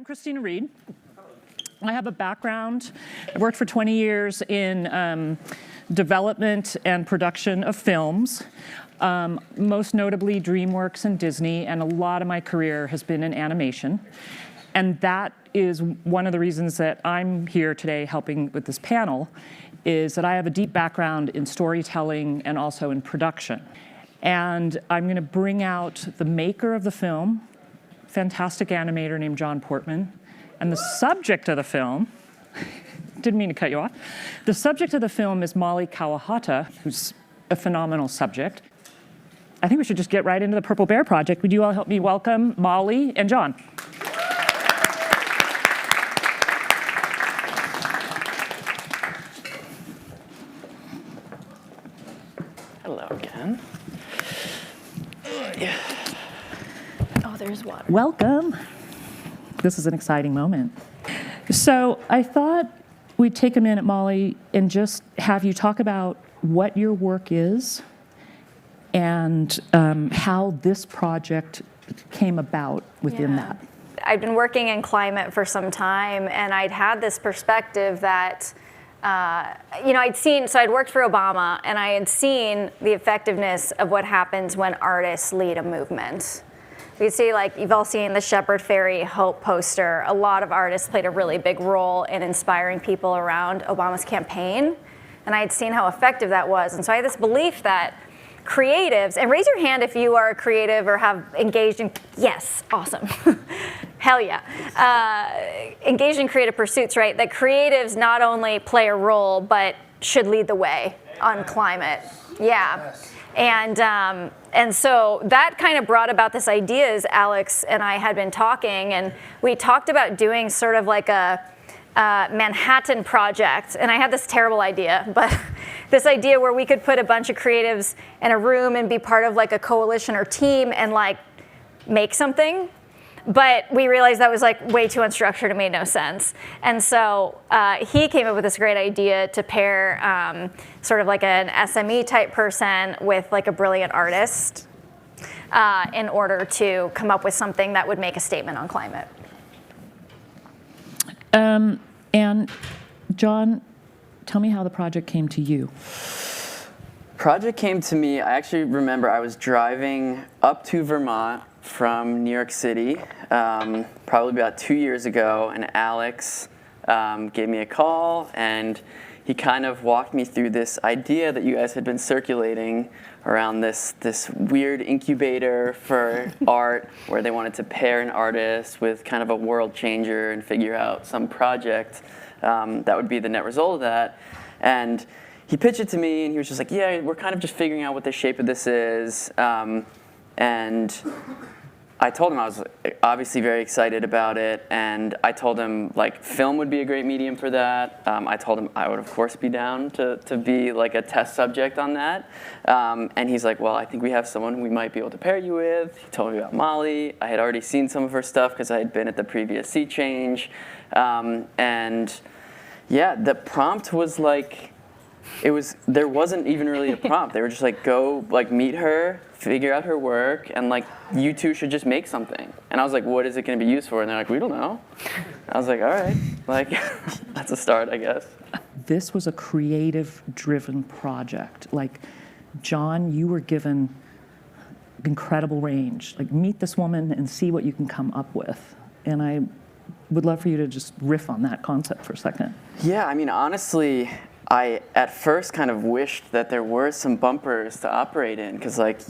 I'm Kristina Reed. I have a background. I worked for 20 years in development and production of films, most notably Dreamworks and Disney, and a lot of my career has been in animation. And that is one of the reasons that I'm here today helping with this panel, is that I have a deep background in storytelling and also in production. And I'm going to bring out the maker of the film, fantastic animator named Jon Portman, and the subject of the film, didn't mean to cut you off, the subject of the film is Molly Kawahata, who's a phenomenal subject. I think we should just get right into the Purple Bear Project. Would you all help me welcome Molly and Jon? Hello again. Yeah. Oh, there's water. Welcome. This is an exciting moment. So I thought we'd take a minute, Molly, and just have you talk about what your work is and how this project came about within that. I've been working in climate for some time, and I'd had this perspective that, I'd worked for Obama, and I had seen the effectiveness of what happens when artists lead a movement. You see, like, you've all seen the Shepherd Ferry Hope poster. A lot of artists played a really big role in inspiring people around Obama's campaign, and I had seen how effective that was. And so I had this belief that creatives, and raise your hand if you are a creative or have engaged in, yes, awesome. Hell yeah. Engaged in creative pursuits, right? That creatives not only play a role, but should lead the way on climate. Yeah. Yes. And so that kind of brought about this idea as Alex and I had been talking, and we talked about doing sort of like a Manhattan project. And I had this terrible idea, but this idea where we could put a bunch of creatives in a room and be part of like a coalition or team and like make something. But we realized that was like way too unstructured and made no sense. And so he came up with this great idea to pair sort of like an SME type person with like a brilliant artist in order to come up with something that would make a statement on climate. And Jon, tell me how the project came to you. Project came to me, I actually remember I was driving up to Vermont from New York City, probably about 2 years ago, and Alex gave me a call, and he kind of walked me through this idea that you guys had been circulating around this weird incubator for art, where they wanted to pair an artist with kind of a world changer and figure out some project that would be the net result of that. And he pitched it to me, and he was just like, yeah, we're kind of just figuring out what the shape of this is. And I told him I was obviously very excited about it, and I told him like film would be a great medium for that. I told him I would of course be down to be like a test subject on that. And he's like, well, I think we have someone we might be able to pair you with. He told me about Molly. I had already seen some of her stuff because I had been at the previous Sea Change. And yeah, the prompt was like, there wasn't even really a prompt. They were just like, go like meet her, figure out her work, and like you two should just make something. And I was like, what is it going to be used for? And they're like, we don't know. I was like, all right, like that's a start, I guess. This was a creative-driven project. Like, Jon, you were given incredible range. Like, meet this woman and see what you can come up with. And I would love for you to just riff on that concept for a second. Yeah, I mean, honestly, I at first kind of wished that there were some bumpers to operate in, because like,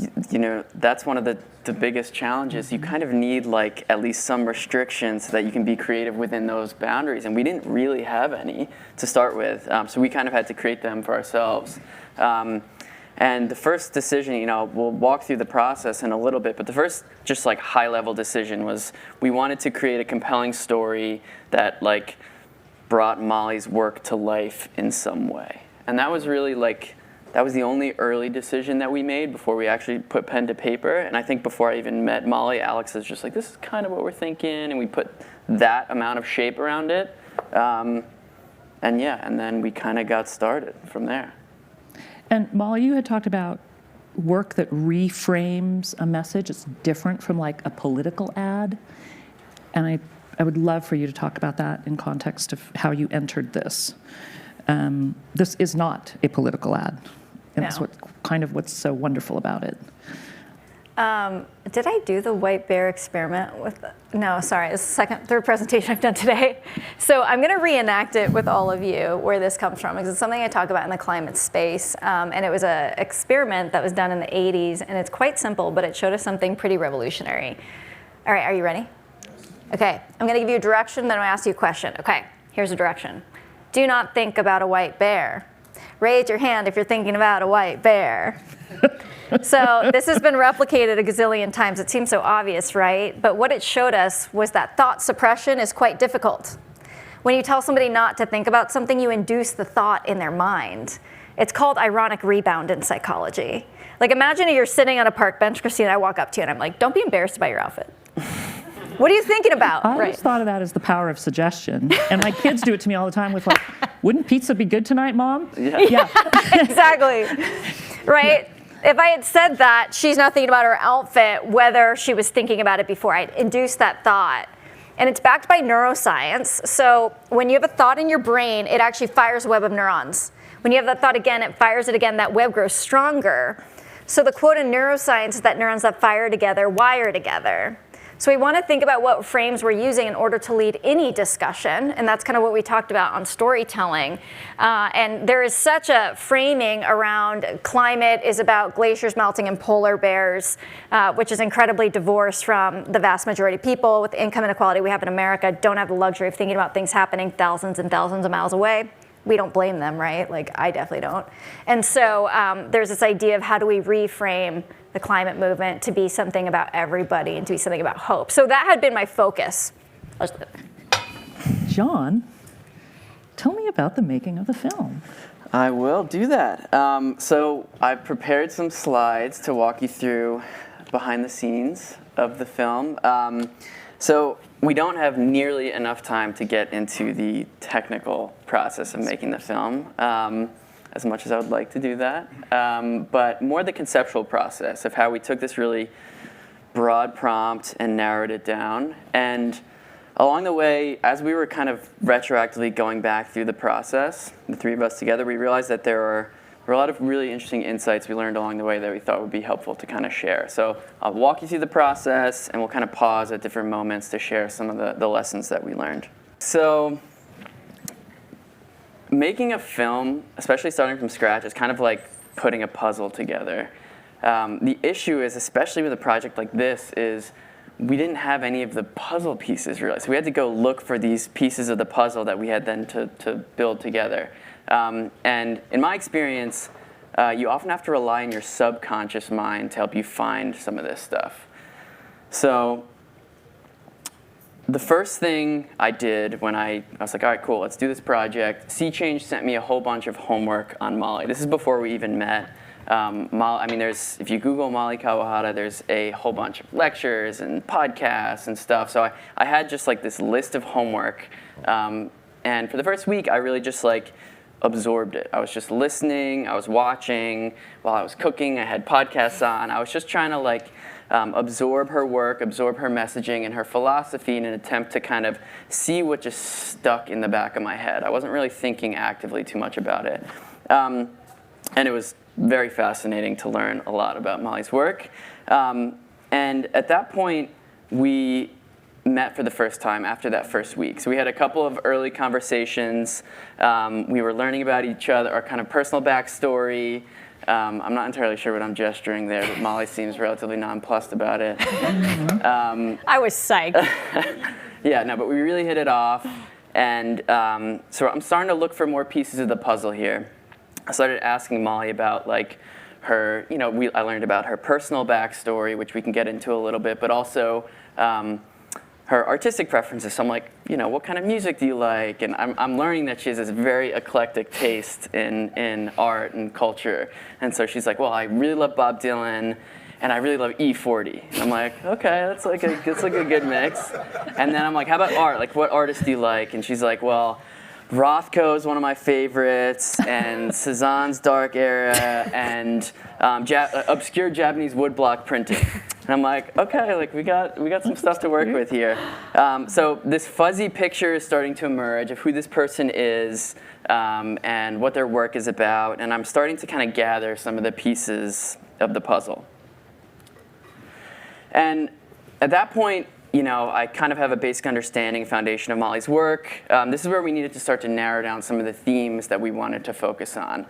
that's one of the biggest challenges. You kind of need like at least some restrictions so that you can be creative within those boundaries, and we didn't really have any to start with, so we kind of had to create them for ourselves. And the first decision, we'll walk through the process in a little bit, but the first just like high-level decision was we wanted to create a compelling story that like brought Molly's work to life in some way. And that was really like, that was the only early decision that we made before we actually put pen to paper. And I think before I even met Molly, Alex was just like, this is kind of what we're thinking. And we put that amount of shape around it. And then we kind of got started from there. And Molly, you had talked about work that reframes a message. It's different from like a political ad. And I would love for you to talk about that in context of how you entered this. This is not a political ad, and that's what's so wonderful about it. Did I do the white bear experiment with? No, sorry, it's the third presentation I've done today. So I'm going to reenact it with all of you where this comes from, because it's something I talk about in the climate space. And it was an experiment that was done in the 80s, and it's quite simple, but it showed us something pretty revolutionary. All right, are you ready? Okay, I'm going to give you a direction, then I'm going to ask you a question. Okay, here's a direction. Do not think about a white bear. Raise your hand if you're thinking about a white bear. So this has been replicated a gazillion times. It seems so obvious, right? But what it showed us was that thought suppression is quite difficult. When you tell somebody not to think about something, you induce the thought in their mind. It's called ironic rebound in psychology. Like, imagine you're sitting on a park bench, Kristina, I walk up to you and I'm like, don't be embarrassed about your outfit. What are you thinking about? I always thought of that as the power of suggestion. And my kids do it to me all the time with like, wouldn't pizza be good tonight, Mom? Yeah. Exactly. Right? Yeah. If I had said that, she's not thinking about her outfit, whether she was thinking about it before. I'd induced that thought. And it's backed by neuroscience. So when you have a thought in your brain, it actually fires a web of neurons. When you have that thought again, it fires it again. That web grows stronger. So the quote in neuroscience is that neurons that fire together wire together. So we want to think about what frames we're using in order to lead any discussion, and that's kind of what we talked about on storytelling. And there is such a framing around climate is about glaciers melting and polar bears, which is incredibly divorced from the vast majority of people with the income inequality we have in America don't have the luxury of thinking about things happening thousands and thousands of miles away. We don't blame them, right? Like, I definitely don't. And so there's this idea of how do we reframe the climate movement to be something about everybody and to be something about hope. So that had been my focus. Jon, tell me about the making of the film. I will do that. So I prepared some slides to walk you through behind the scenes of the film. So we don't have nearly enough time to get into the technical process of making the film, as much as I would like to do that, but more the conceptual process of how we took this really broad prompt and narrowed it down. And along the way, as we were kind of retroactively going back through the process, the three of us together, we realized that there were a lot of really interesting insights we learned along the way that we thought would be helpful to kind of share. So I'll walk you through the process, and we'll kind of pause at different moments to share some of the lessons that we learned. So making a film, especially starting from scratch, is kind of like putting a puzzle together. The issue is, especially with a project like this, is we didn't have any of the puzzle pieces really. So we had to go look for these pieces of the puzzle that we had then to build together. And in my experience, you often have to rely on your subconscious mind to help you find some of this stuff. So the first thing I did when I was like, all right, cool, let's do this project. Sea Change sent me a whole bunch of homework on Molly. This is before we even met. If you Google Molly Kawahata, there's a whole bunch of lectures and podcasts and stuff. So I had just like this list of homework. And for the first week, I really just like absorbed it. I was just listening, I was watching. While I was cooking, I had podcasts on. I was just trying to like absorb her work, absorb her messaging and her philosophy in an attempt to kind of see what just stuck in the back of my head. I wasn't really thinking actively too much about it. And it was very fascinating to learn a lot about Molly's work. And at that point, we met for the first time after that first week. So we had a couple of early conversations. We were learning about each other, our kind of personal backstory. I'm not entirely sure what I'm gesturing there, but Molly seems relatively nonplussed about it. I was psyched. Yeah, no, but we really hit it off. And so I'm starting to look for more pieces of the puzzle here. I started asking Molly about like her, I learned about her personal backstory, which we can get into a little bit, but also her artistic preferences. So I'm like, what kind of music do you like? And I'm learning that she has this very eclectic taste in art and culture. And so she's like, well, I really love Bob Dylan, and I really love E40. And I'm like, okay, that's like a good mix. And then I'm like, how about art? Like, what artists do you like? And she's like, well, Rothko is one of my favorites, and Cezanne's Dark Era, and obscure Japanese woodblock printing. And I'm like, okay, like we got some stuff to work with here. So this fuzzy picture is starting to emerge of who this person is and what their work is about. And I'm starting to kind of gather some of the pieces of the puzzle. And at that point, you know, I kind of have a basic understanding, foundation of Molly's work. This is where we needed to start to narrow down some of the themes that we wanted to focus on.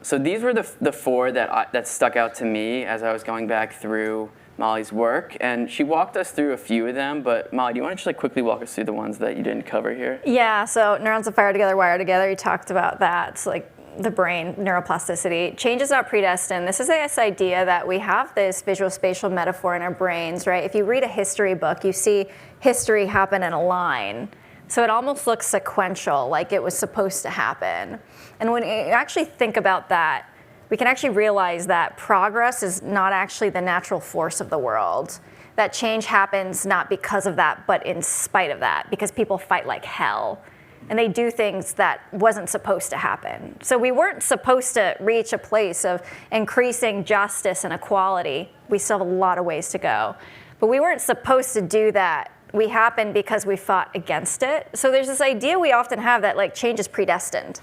So these were the four that stuck out to me as I was going back through Molly's work. And she walked us through a few of them, but Molly, do you want to just like quickly walk us through the ones that you didn't cover here? Yeah, so neurons that fire together, wire together, you talked about that. It's like the brain, neuroplasticity. Change is not predestined. This is this idea that we have this visual spatial metaphor in our brains, right? If you read a history book, you see history happen in a line. So it almost looks sequential, like it was supposed to happen. And when you actually think about that, we can actually realize that progress is not actually the natural force of the world. That change happens not because of that, but in spite of that, because people fight like hell. And they do things that wasn't supposed to happen. So we weren't supposed to reach a place of increasing justice and equality. We still have a lot of ways to go. But we weren't supposed to do that. We happened because we fought against it. So there's this idea we often have that like change is predestined,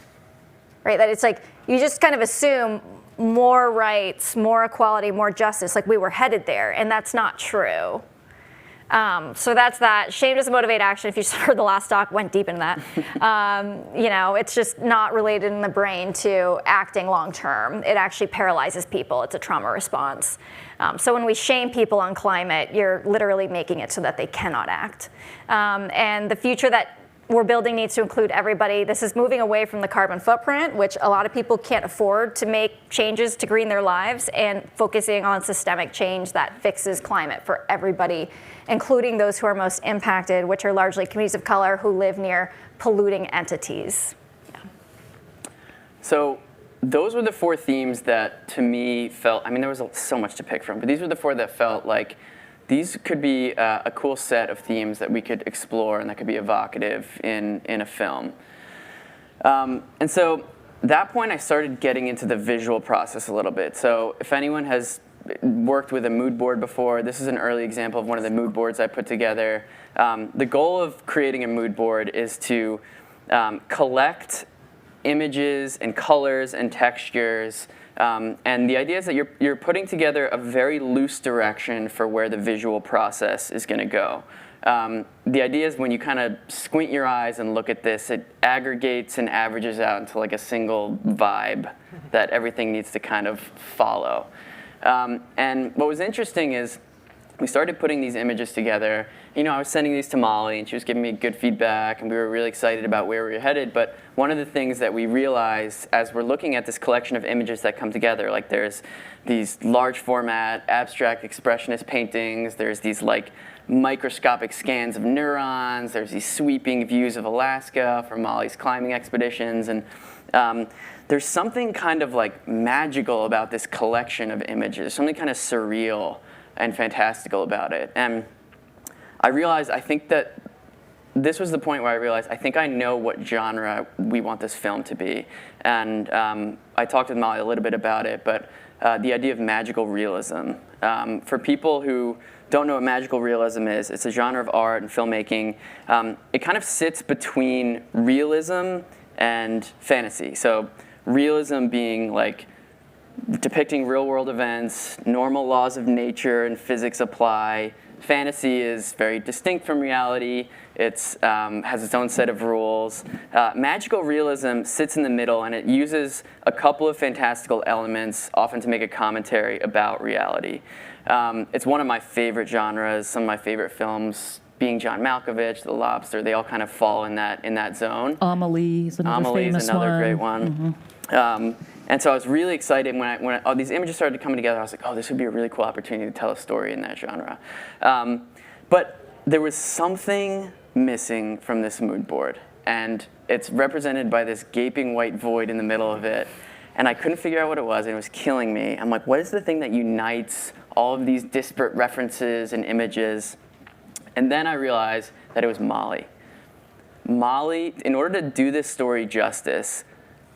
right? That it's like you just kind of assume more rights, more equality, more justice, like we were headed there, and that's not true. So that's that. Shame doesn't motivate action. If you just heard the last talk, went deep into that. You know, it's just not related in the brain to acting long term. It actually paralyzes people. It's a trauma response. So when we shame people on climate, you're literally making it so that they cannot act. And the future that we're building needs to include everybody. This is moving away from the carbon footprint, which a lot of people can't afford to make changes to green their lives, and focusing on systemic change that fixes climate for everybody, including those who are most impacted, which are largely communities of color who live near polluting entities. Yeah. So those were the four themes that to me felt, I mean, there was so much to pick from, but these were the four that felt like these could be a cool set of themes that we could explore and that could be evocative in a film. And so at that point, I started getting into the visual process a little bit. So if anyone has worked with a mood board before, this is an early example of one of the mood boards I put together. The goal of creating a mood board is to collect images and colors and textures. And the idea is that you're putting together a very loose direction for where the visual process is going to go. The idea is when you kind of squint your eyes and look at this, it aggregates and averages out into like a single vibe that everything needs to kind of follow. And what was interesting is we started putting these images together. You know, I was sending these to Molly, and she was giving me good feedback, and we were really excited about where we were headed. But one of the things that we realized as we're looking at this collection of images that come together, like there's these large format, abstract expressionist paintings, there's these like microscopic scans of neurons, there's these sweeping views of Alaska from Molly's climbing expeditions, and there's something kind of like magical about this collection of images, something kind of surreal and fantastical about it. And I realized, I think that this was the point where I realized, I think I know what genre we want this film to be. And I talked with Molly a little bit about it, but the idea of magical realism. For people who don't know what magical realism is, it's a genre of art and filmmaking. It kind of sits between realism and fantasy. So realism being like depicting real-world events, normal laws of nature and physics apply. Fantasy is very distinct from reality. It has its own set of rules. Magical realism sits in the middle, and it uses a couple of fantastical elements, often to make a commentary about reality. It's one of my favorite genres. Some of my favorite films, being John Malkovich, The Lobster, they all kind of fall in that zone. Amelie is another famous one. Another great one. Mm-hmm. And so I was really excited when all these images started coming together. I was like, oh, this would be a really cool opportunity to tell a story in that genre. But there was something missing from this mood board. And it's represented by this gaping white void in the middle of it. And I couldn't figure out what it was, and it was killing me. I'm like, what is the thing that unites all of these disparate references and images? And then I realized that it was Molly. Molly, in order to do this story justice,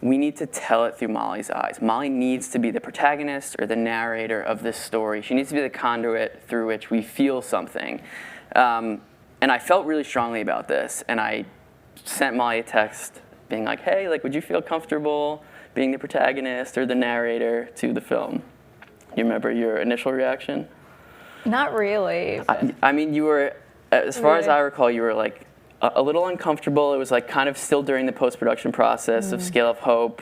we need to tell it through Molly's eyes. Molly needs to be the protagonist or the narrator of this story. She needs to be the conduit through which we feel something. And I felt really strongly about this, and I sent Molly a text being like, hey, like, would you feel comfortable being the protagonist or the narrator to the film? You remember your initial reaction? Not really. I mean, you were, as far as I recall, you were like a little uncomfortable. It was like kind of still during the post-production process of Scale of Hope,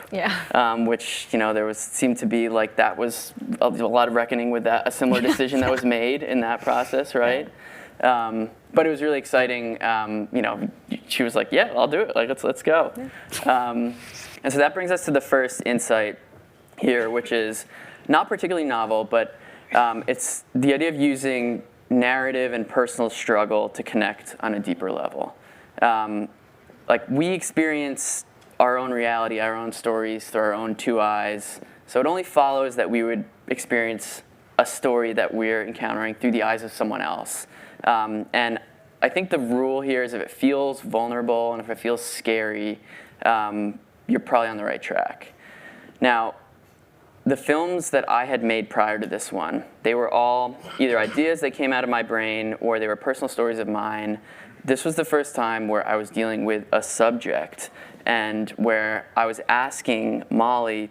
which, you know, there seemed to be like that was a lot of reckoning with that, a similar decision that was made in that process, right? But it was really exciting. You know, she was like, yeah, I'll do it. Like, let's go. And so that brings us to the first insight here, which is not particularly novel, but it's the idea of using narrative and personal struggle to connect on a deeper level. Like, we experience our own reality, our own stories through our own two eyes. So it only follows that we would experience a story that we're encountering through the eyes of someone else. And I think the rule here is if it feels vulnerable and if it feels scary, you're probably on the right track. Now, the films that I had made prior to this one, they were all either ideas that came out of my brain or they were personal stories of mine. This was the first time where I was dealing with a subject and where I was asking Molly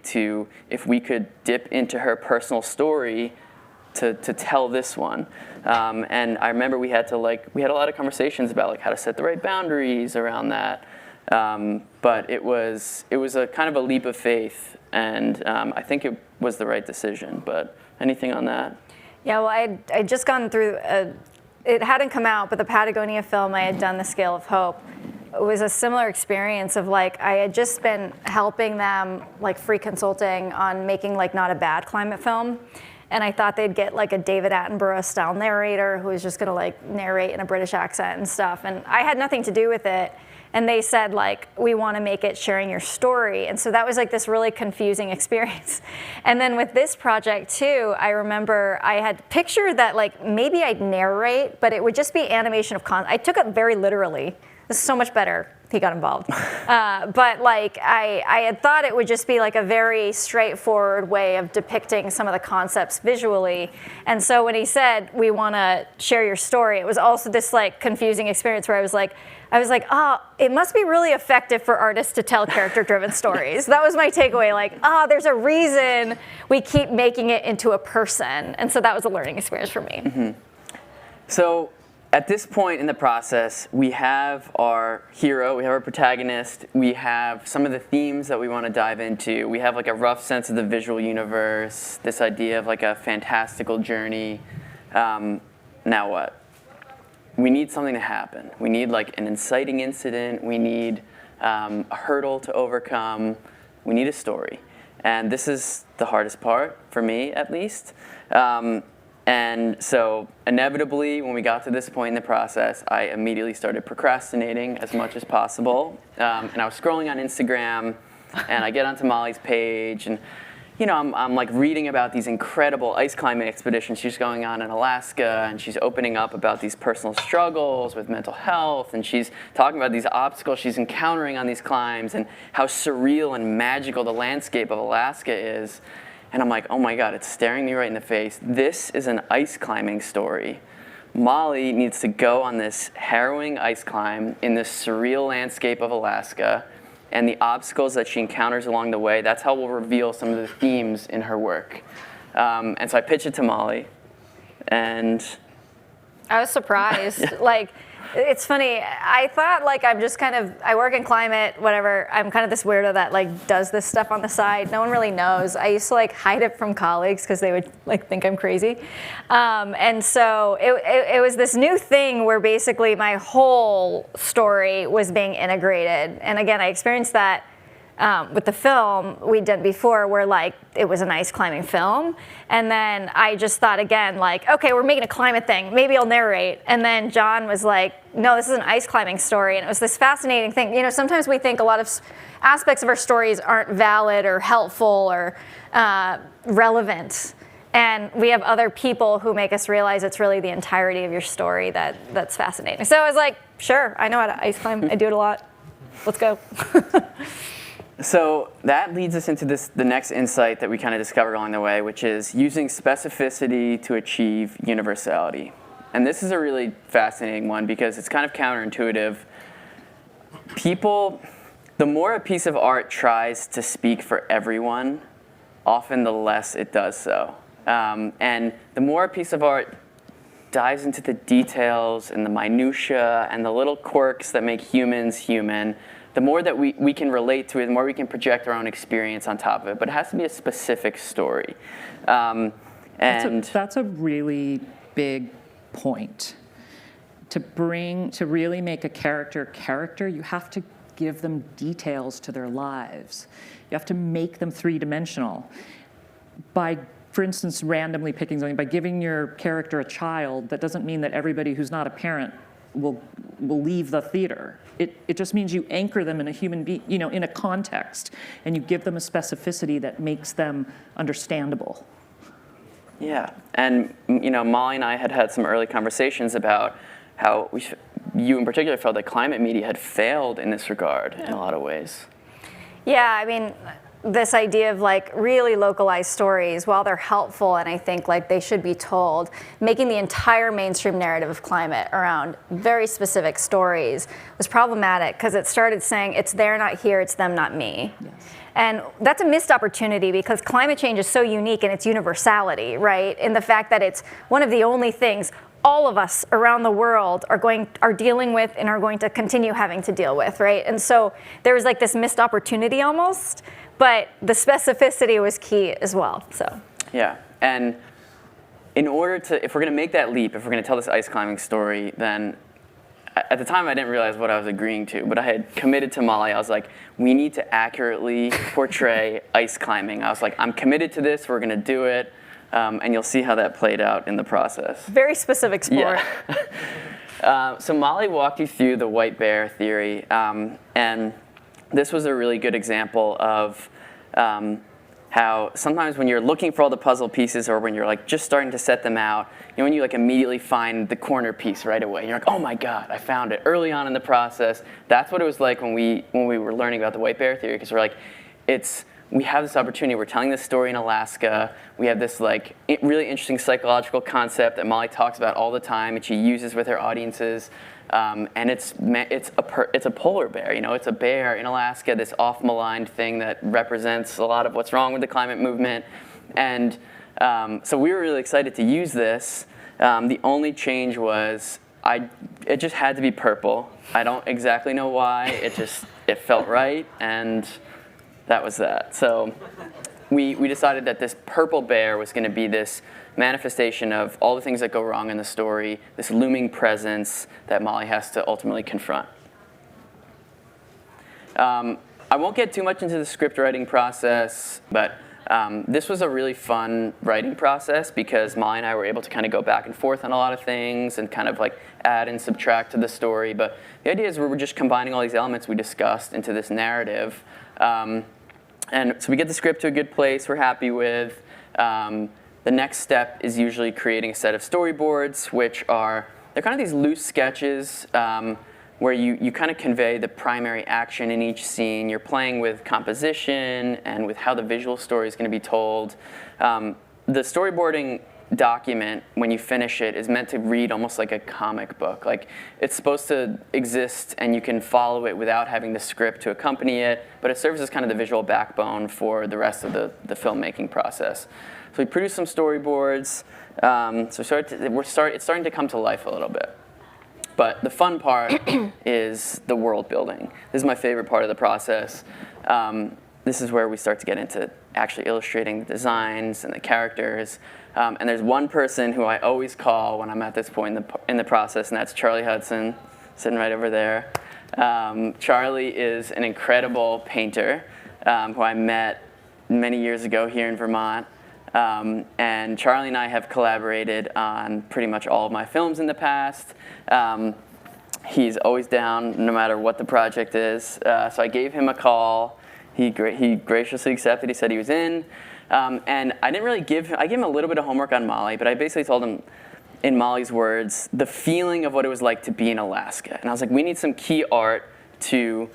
if we could dip into her personal story to tell this one. And I remember we had a lot of conversations about like how to set the right boundaries around that. But it was a kind of a leap of faith, and I think it was the right decision. But anything on that? Yeah, well, I'd just gone through, it hadn't come out, but the Patagonia film, I had done The Scale of Hope. It was a similar experience of like, I had just been helping them, like free consulting on making like not a bad climate film. And I thought they'd get like a David Attenborough style narrator who was just gonna like narrate in a British accent and stuff. And I had nothing to do with it. And they said like, we wanna make it sharing your story. And so that was like this really confusing experience. And then with this project too, I remember I had pictured that like, maybe I'd narrate, but it would just be animation of content. I took it very literally. This is so much better. He got involved. But like, I had thought it would just be like a very straightforward way of depicting some of the concepts visually. And so when he said, we wanna share your story, it was also this like confusing experience where I was like, oh, it must be really effective for artists to tell character-driven stories. That was my takeaway, like, there's a reason we keep making it into a person. And so that was a learning experience for me. Mm-hmm. So at this point in the process, we have our hero, we have our protagonist, we have some of the themes that we want to dive into. We have like a rough sense of the visual universe, this idea of like a fantastical journey. Now what? We need something to happen. We need like an inciting incident. We need a hurdle to overcome. We need a story. And this is the hardest part, for me at least. And so inevitably, when we got to this point in the process, I immediately started procrastinating as much as possible. And I was scrolling on Instagram, and I get onto Molly's page, and you know, I'm like reading about these incredible ice climbing expeditions she's going on in Alaska, and she's opening up about these personal struggles with mental health, and she's talking about these obstacles she's encountering on these climbs, and how surreal and magical the landscape of Alaska is. And I'm like, oh my God, it's staring me right in the face. This is an ice climbing story. Molly needs to go on this harrowing ice climb in this surreal landscape of Alaska, and the obstacles that she encounters along the way, that's how we'll reveal some of the themes in her work. And so I pitched it to Molly, and I was surprised. Like, it's funny, I thought like I'm just kind of, I work in climate, whatever, I'm kind of this weirdo that like does this stuff on the side. No one really knows. I used to like hide it from colleagues because they would like think I'm crazy. And so it was this new thing where basically my whole story was being integrated. And again, I experienced that with the film we'd done before where like it was an ice climbing film. And then I just thought again, like, okay, we're making a climate thing. Maybe I'll narrate. And then Jon was like, no, this is an ice climbing story. And it was this fascinating thing. You know, sometimes we think a lot of aspects of our stories aren't valid or helpful or relevant. And we have other people who make us realize it's really the entirety of your story that's fascinating. So I was like, sure, I know how to ice climb. I do it a lot. Let's go. So that leads us into the next insight that we kind of discovered along the way, which is using specificity to achieve universality. And this is a really fascinating one because it's kind of counterintuitive. The more a piece of art tries to speak for everyone, often the less it does so. And the more a piece of art dives into the details and the minutia and the little quirks that make humans human, the more that we can relate to it, the more we can project our own experience on top of it. But it has to be a specific story. That's a really big point. To really make a character, you have to give them details to their lives. You have to make them three-dimensional. By, for instance, randomly picking something, by giving your character a child, that doesn't mean that everybody who's not a parent will leave the theater. It just means you anchor them in a human being, in a context, and you give them a specificity that makes them understandable. Yeah, and Molly and I had some early conversations about how you in particular felt that climate media had failed in this regard in a lot of ways. Yeah, I mean, this idea of like really localized stories, while they're helpful and I think like they should be told, making the entire mainstream narrative of climate around very specific stories was problematic because it started saying it's there, not here, it's them, not me. Yes. And that's a missed opportunity because climate change is so unique in its universality, right? In the fact that it's one of the only things all of us around the world are dealing with and are going to continue having to deal with, right? And so there was like this missed opportunity almost, but the specificity was key as well, so. Yeah, and if we're gonna make that leap, if we're gonna tell this ice climbing story, then at the time I didn't realize what I was agreeing to, but I had committed to Molly. I was like, we need to accurately portray ice climbing. I was like, I'm committed to this, we're gonna do it. And you'll see how that played out in the process. Very specific sport. Yeah. So Molly walked you through the white bear theory, and this was a really good example of how sometimes when you're looking for all the puzzle pieces or when you're like just starting to set them out, when you like immediately find the corner piece right away, and you're like, oh my God, I found it early on in the process. That's what it was like when we were learning about the white bear theory, because we're like, we have this opportunity. We're telling this story in Alaska. We have this like really interesting psychological concept that Molly talks about all the time, and she uses with her audiences. And it's a polar bear. It's a bear in Alaska. This off-maligned thing that represents a lot of what's wrong with the climate movement. And so we were really excited to use this. The only change was it just had to be purple. I don't exactly know why. It felt right, and that was that. So we decided that this purple bear was going to be this manifestation of all the things that go wrong in the story, this looming presence that Molly has to ultimately confront. I won't get too much into the script writing process, but this was a really fun writing process because Molly and I were able to kind of go back and forth on a lot of things and kind of like add and subtract to the story. But the idea is we were just combining all these elements we discussed into this narrative. And so we get the script to a good place we're happy with. The next step is usually creating a set of storyboards, they're kind of these loose sketches where you kind of convey the primary action in each scene. You're playing with composition and with how the visual story is going to be told. The storyboarding document, when you finish it, is meant to read almost like a comic book. Like, it's supposed to exist and you can follow it without having the script to accompany it, but it serves as kind of the visual backbone for the rest of the filmmaking process. So we produced some storyboards. It's starting to come to life a little bit. But the fun part is the world building. This is my favorite part of the process. This is where we start to get into actually illustrating the designs and the characters. And there's one person who I always call when I'm at this point in the process, and that's Charlie Hudson, sitting right over there. Charlie is an incredible painter who I met many years ago here in Vermont. And Charlie and I have collaborated on pretty much all of my films in the past. He's always down no matter what the project is. So I gave him a call. He graciously accepted. He said he was in. And I didn't really give him a little bit of homework on Molly, but I basically told him, in Molly's words, the feeling of what it was like to be in Alaska. And I was like, we need some key art to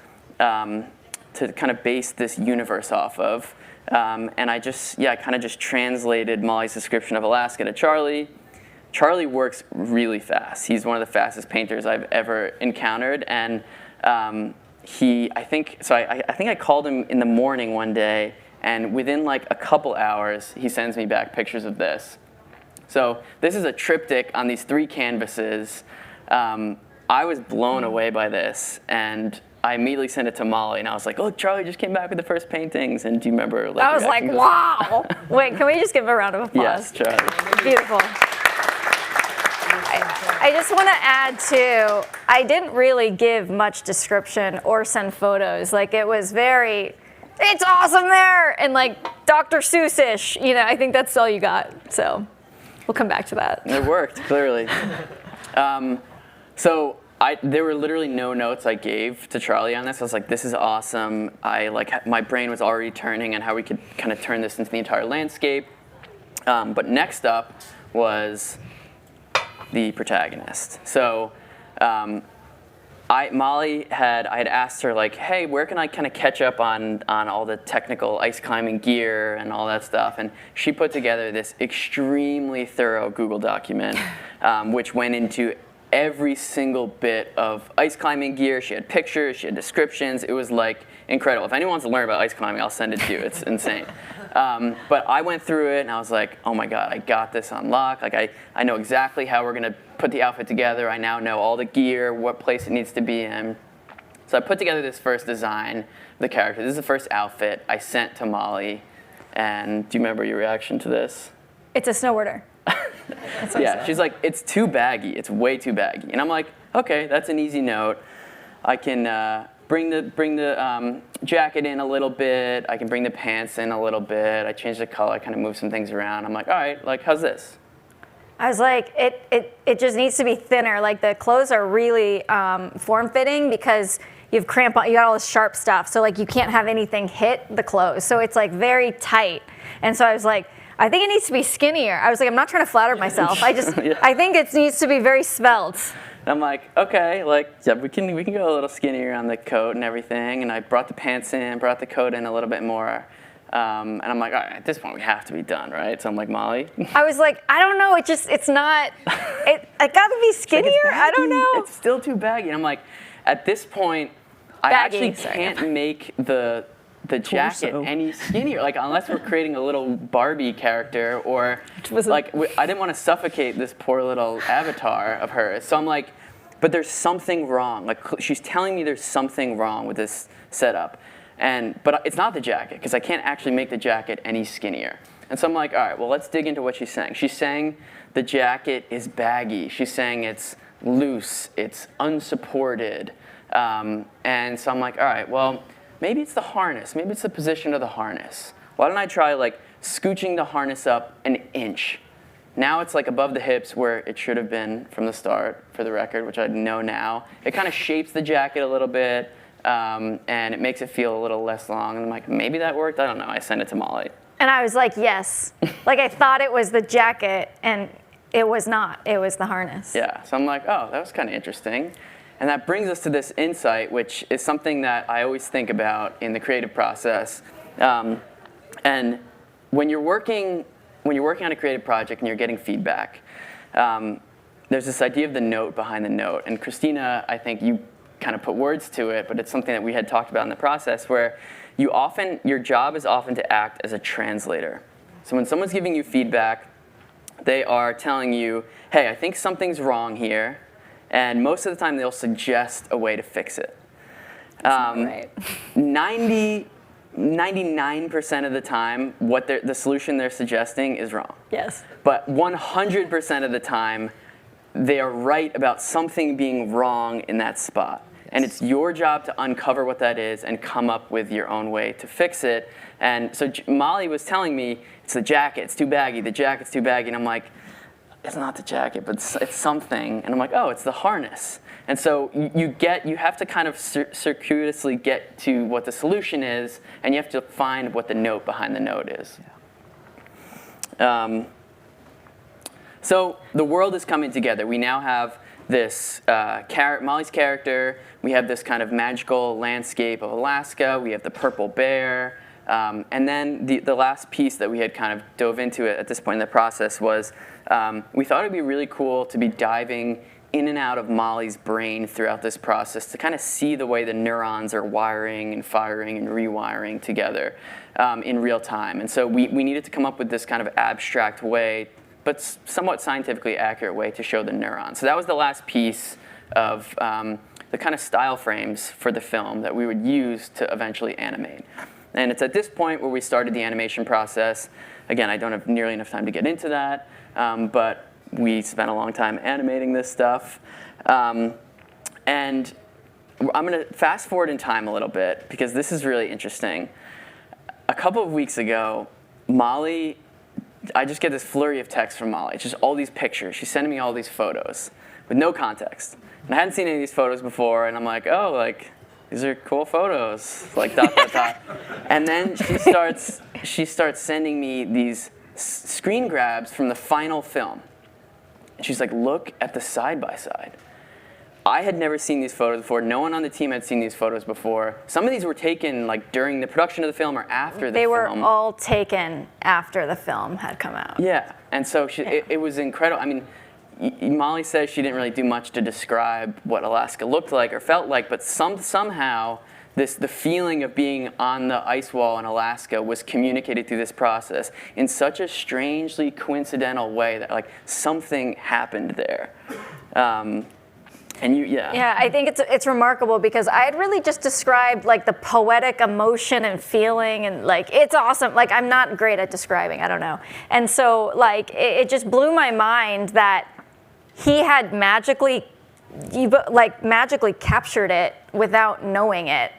to kind of base this universe off of. And I kind of just translated Molly's description of Alaska to Charlie. Charlie works really fast. He's one of the fastest painters I've ever encountered. And I think I called him in the morning one day, and within like a couple hours, he sends me back pictures of this. So this is a triptych on these 3 canvases. I was blown away by this, and I immediately sent it to Molly, and I was like, "Oh, Charlie just came back with the first paintings." And do you remember? Like, I was like, "Wow!" Wait, can we just give a round of applause? Yes, Charlie. Beautiful. I just want to add too, I didn't really give much description or send photos. Like, it was very, it's awesome there, and like Dr. Seuss-ish. I think that's all you got. So we'll come back to that. It worked, clearly. So there were literally no notes I gave to Charlie on this. I was like, this is awesome. My brain was already turning on how we could kind of turn this into the entire landscape. But next up was the protagonist. So I had asked her, like, hey, where can I kind of catch up on all the technical ice climbing gear and all that stuff? And she put together this extremely thorough Google document, which went into every single bit of ice climbing gear. She had pictures, she had descriptions. It was like incredible. If anyone wants to learn about ice climbing, I'll send it to you. It's insane. But I went through it and I was like, oh my God, I got this on lock. Like I know exactly how we're gonna put the outfit together. I now know all the gear, what place it needs to be in. So I put together this first design of the character. This is the first outfit I sent to Molly. And do you remember your reaction to this? It's a snowboarder. Yeah, she's like, it's too baggy. It's way too baggy. And I'm like, okay, that's an easy note. I can bring the jacket in a little bit. I can bring the pants in a little bit. I changed the color, kind of moved some things around. I'm like, all right, like, how's this? I was like, it just needs to be thinner. Like, the clothes are really form-fitting because you got all this sharp stuff. So like, you can't have anything hit the clothes. So it's like very tight. And so I was like, I think it needs to be skinnier. I was like, I'm not trying to flatter myself. I think it needs to be very svelte. I'm like, okay, like, yeah, we can go a little skinnier on the coat and everything. And I brought the pants in, brought the coat in a little bit more. And I'm like, all right, at this point we have to be done, right? So I'm like, Molly. I was like, I don't know. It's not. It gotta be skinnier. Like, I don't know. It's still too baggy. And I'm like, at this point, I actually can't make the jacket any skinnier. Like, unless we're creating a little Barbie character, or like, I didn't want to suffocate this poor little avatar of hers. So I'm like, but there's something wrong. Like, she's telling me there's something wrong with this setup. But it's not the jacket, because I can't actually make the jacket any skinnier. And so I'm like, all right, well, let's dig into what she's saying. She's saying the jacket is baggy. She's saying it's loose, it's unsupported. And so I'm like, all right, well, maybe it's the harness. Maybe it's the position of the harness. Why don't I try like scooching the harness up an inch? Now it's like above the hips where it should have been from the start, for the record, which I know now. It kind of shapes the jacket a little bit, and it makes it feel a little less long. And I'm like, maybe that worked? I don't know. I sent it to Molly. And I was like, yes. Like, I thought it was the jacket, and it was not. It was the harness. Yeah. So I'm like, oh, that was kind of interesting. And that brings us to this insight, which is something that I always think about in the creative process. And when you're working on a creative project and you're getting feedback, there's this idea of the note behind the note. And Kristina, I think you kind of put words to it, but it's something that we had talked about in the process, where your job is often to act as a translator. So when someone's giving you feedback, they are telling you, hey, I think something's wrong here. And most of the time, they'll suggest a way to fix it. Right. 99% of the time, the solution they're suggesting is wrong. Yes. But 100% of the time, they are right about something being wrong in that spot. Yes. And it's your job to uncover what that is and come up with your own way to fix it. And so Molly was telling me, it's the jacket, it's too baggy, the jacket's too baggy. And I'm like, it's not the jacket, but it's something. And I'm like, oh, it's the harness. And so you have to kind of circuitously get to what the solution is, and you have to find what the note behind the note is. Yeah. So the world is coming together. We now have this Molly's character. We have this kind of magical landscape of Alaska. We have the purple bear. And then the last piece that we had kind of dove into at this point in the process was we thought it'd be really cool to be diving in and out of Molly's brain throughout this process to kind of see the way the neurons are wiring and firing and rewiring together in real time. And so we needed to come up with this kind of abstract way, but somewhat scientifically accurate way to show the neurons. So that was the last piece of the kind of style frames for the film that we would use to eventually animate. And it's at this point where we started the animation process. Again, I don't have nearly enough time to get into that, but we spent a long time animating this stuff. And I'm going to fast forward in time a little bit because this is really interesting. A couple of weeks ago, Molly, I just get this flurry of text from Molly. It's just all these pictures. She's sending me all these photos with no context. And I hadn't seen any of these photos before, and I'm like, oh, like, these are cool photos, like dot, dot, dot. And then she starts sending me these screen grabs from the final film. And she's like, look at the side-by-side. I had never seen these photos before. No one on the team had seen these photos before. Some of these were taken like during the production of the film or after the film. They were all taken after the film had come out. Yeah, and so it was incredible. I mean, Molly says she didn't really do much to describe what Alaska looked like or felt like, but somehow the feeling of being on the ice wall in Alaska was communicated through this process in such a strangely coincidental way that like something happened there. Yeah, I think it's remarkable because I had really just described like the poetic emotion and feeling and like it's awesome. Like I'm not great at describing, I don't know. And so like it just blew my mind that he had magically captured it without knowing it.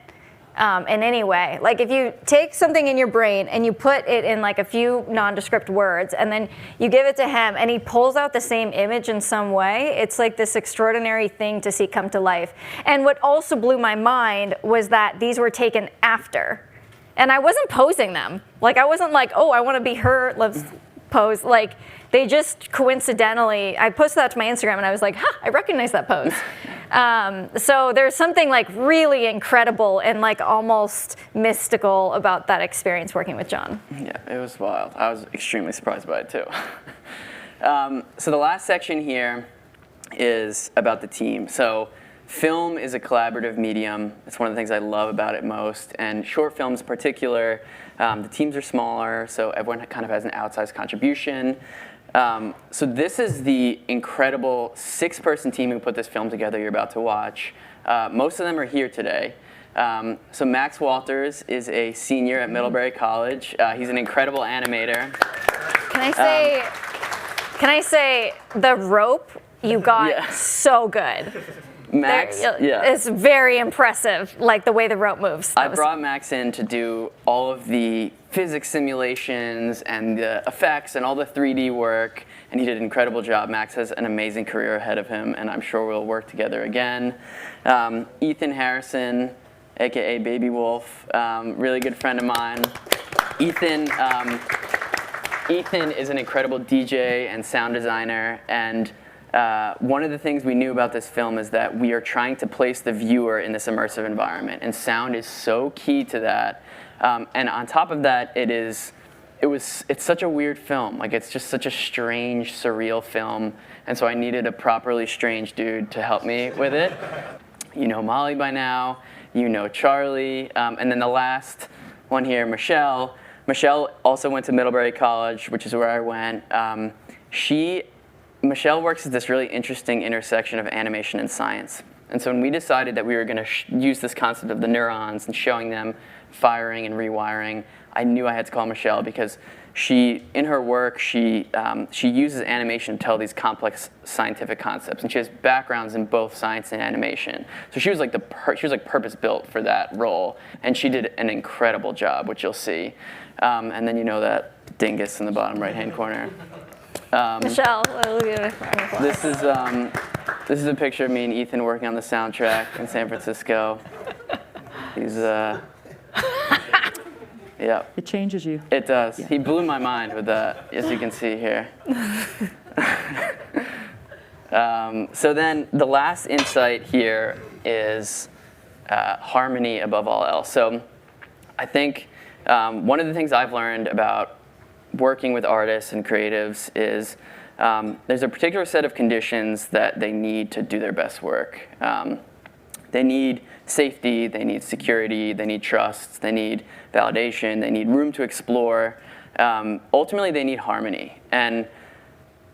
In any way. Like if you take something in your brain and you put it in like a few nondescript words and then you give it to him and he pulls out the same image in some way, it's like this extraordinary thing to see come to life. And what also blew my mind was that these were taken after. And I wasn't posing them. Like I wasn't like, oh, I want to be her, let's pose. Like they just coincidentally, I posted that to my Instagram and I was like, I recognize that pose. So there's something like really incredible and like almost mystical about that experience working with Jon. Yeah, it was wild. I was extremely surprised by it too. So the last section here is about the team. So film is a collaborative medium. It's one of the things I love about it most. And short films in particular, the teams are smaller, so everyone kind of has an outsized contribution. So this is the incredible 6-person team who put this film together you're about to watch. Most of them are here today. So Max Walters is a senior at Middlebury College. He's an incredible animator. Can I say the rope you got so good. Max, it's very impressive, like the way the rope moves. I brought Max in to do all of the physics simulations and the effects and all the 3D work, and he did an incredible job. Max has an amazing career ahead of him, and I'm sure we'll work together again. Ethan Harrison, aka Baby Wolf, really good friend of mine. Ethan is an incredible DJ and sound designer, and one of the things we knew about this film is that we are trying to place the viewer in this immersive environment, and sound is so key to that. And on top of that, it's such a weird film. Like it's just such a strange, surreal film, and so I needed a properly strange dude to help me with it. You know Molly by now, you know Charlie, and then the last one here, Michelle. Michelle also went to Middlebury College, which is where I went. Michelle works at this really interesting intersection of animation and science. And so when we decided that we were going to use this concept of the neurons and showing them firing and rewiring, I knew I had to call Michelle because in her work, she uses animation to tell these complex scientific concepts, and she has backgrounds in both science and animation. So she was like purpose built for that role, and she did an incredible job, which you'll see. And then you know that dingus in the bottom right-hand corner. Michelle, this is a picture of me and Ethan working on the soundtrack in San Francisco. He's yeah. It changes you. It does. Yeah. He blew my mind with that, as you can see here. So then the last insight here is harmony above all else. So I think one of the things I've learned about working with artists and creatives is there's a particular set of conditions that they need to do their best work. They need safety, they need security, they need trust, they need validation, they need room to explore. Ultimately, they need harmony. And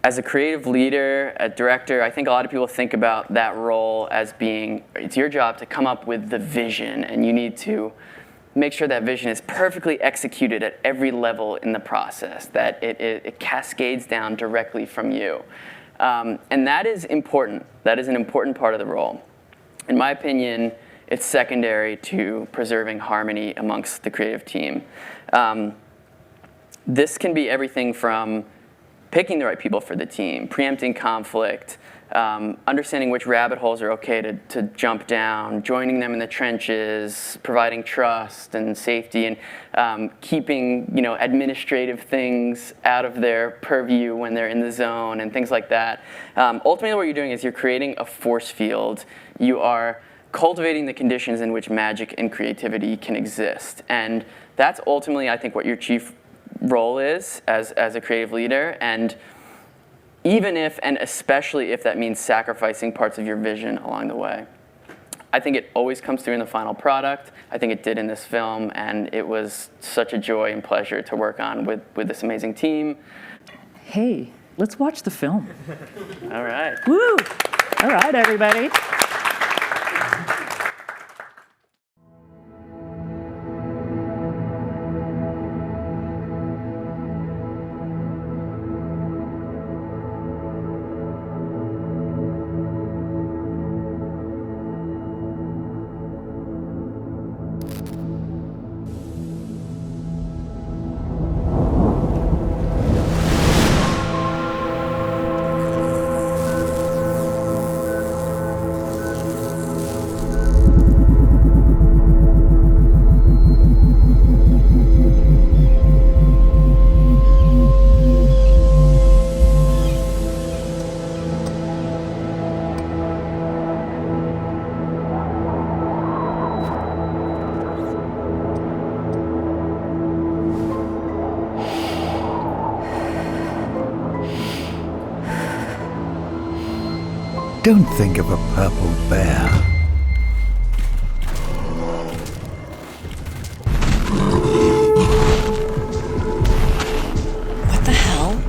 as a creative leader, a director, I think a lot of people think about that role as being, it's your job to come up with the vision, and you need to make sure that vision is perfectly executed at every level in the process, that it cascades down directly from you. And that is important. That is an important part of the role. In my opinion, it's secondary to preserving harmony amongst the creative team. This can be everything from picking the right people for the team, preempting conflict, understanding which rabbit holes are okay to jump down, joining them in the trenches, providing trust and safety, and keeping administrative things out of their purview when they're in the zone and things like that. Ultimately, what you're doing is you're creating a force field. You are cultivating the conditions in which magic and creativity can exist. And that's ultimately, I think, what your chief role is as a creative leader. And even if, and especially if that means sacrificing parts of your vision along the way. I think it always comes through in the final product. I think it did in this film, and it was such a joy and pleasure to work on with this amazing team. Hey, let's watch the film. All right. Woo! All right, everybody. Don't think of a purple bear. What the hell?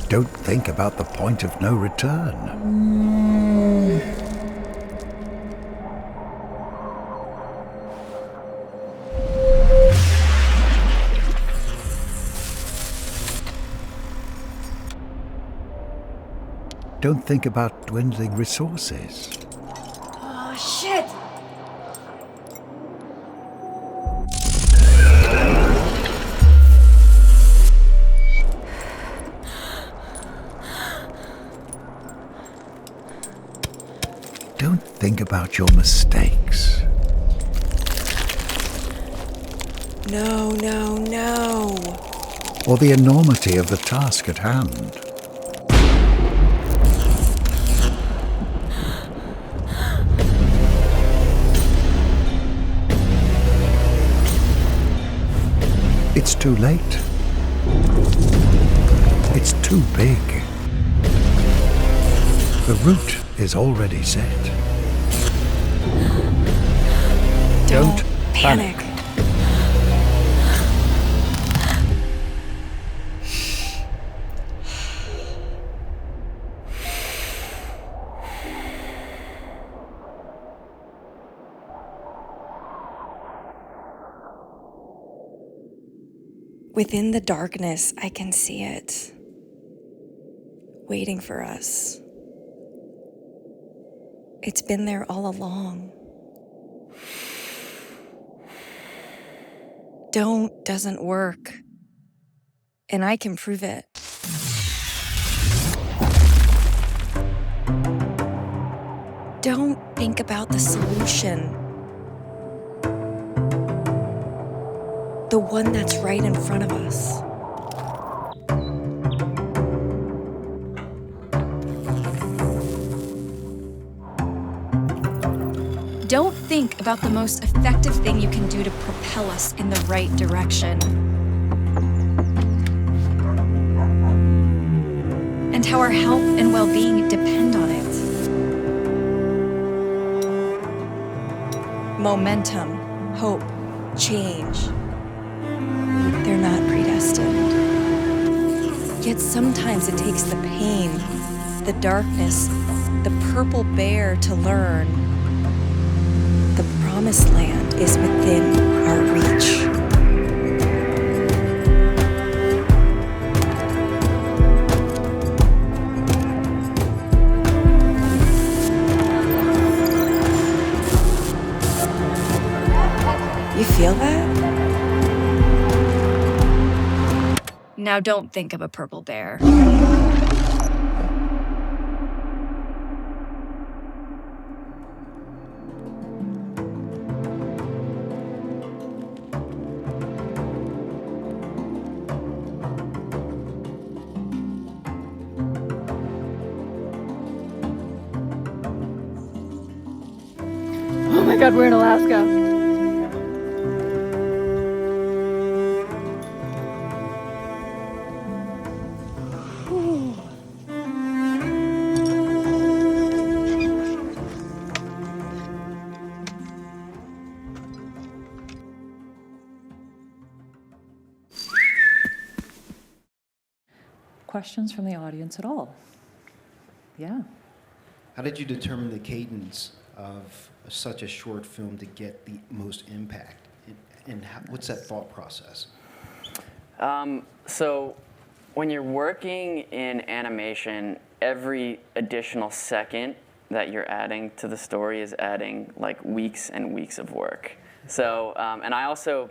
Don't think about the point of no return. Don't think about dwindling resources. Oh, shit! Don't think about your mistakes. No, no, no. Or the enormity of the task at hand. It's too late. It's too big. The route is already set. Don't panic. Within the darkness, I can see it, waiting for us. It's been there all along. Don't doesn't work, and I can prove it. Don't think about the solution. The one that's right in front of us. Don't think about the most effective thing you can do to propel us in the right direction. And how our health and well-being depend on it. Momentum, hope, change. They're not predestined. Yet sometimes it takes the pain, the darkness, the purple bear to learn. The promised land is within our reach. You feel that? Now don't think of a purple bear. Oh my God, we're in Alaska. Questions from the audience at all? Yeah. How did you determine the cadence of such a short film to get the most impact? And what's that thought process? So when you're working in animation, every additional second that you're adding to the story is adding like weeks and weeks of work. So, and I also,